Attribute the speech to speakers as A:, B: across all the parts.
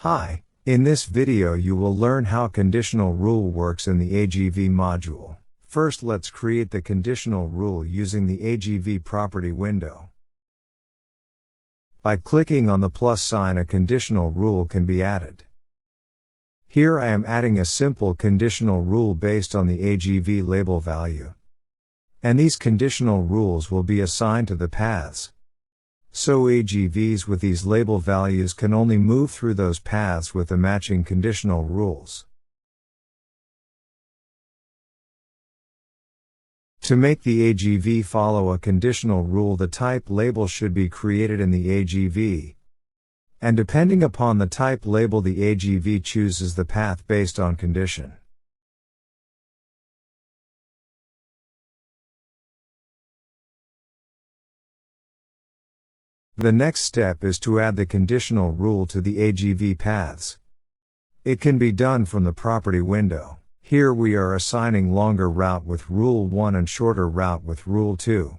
A: Hi, in this video you will learn how conditional rule works in the AGV module. First, let's create the conditional rule using the AGV property window. By clicking on the plus sign, a conditional rule can be added. Here I am adding a simple conditional rule based on the AGV label value. And these conditional rules will be assigned to the paths. So AGVs with these label values can only move through those paths with the matching conditional rules. To make the AGV follow a conditional rule, the type label should be created in the AGV. And depending upon the type label, the AGV chooses the path based on condition. The next step is to add the conditional rule to the AGV paths. It can be done from the property window. Here we are assigning longer route with Rule 1 and shorter route with Rule 2.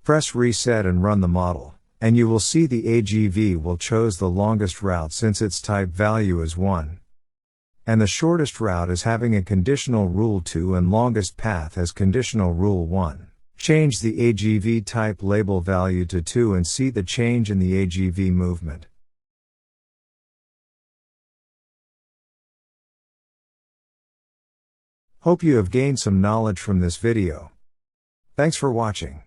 A: Press reset and run the model, and you will see the AGV will choose the longest route since its type value is 1. And the shortest route is having a conditional rule 2 and longest path has conditional rule 1. Change the AGV type label value to 2 and see the change in the AGV movement. Hope you have gained some knowledge from this video. Thanks for watching.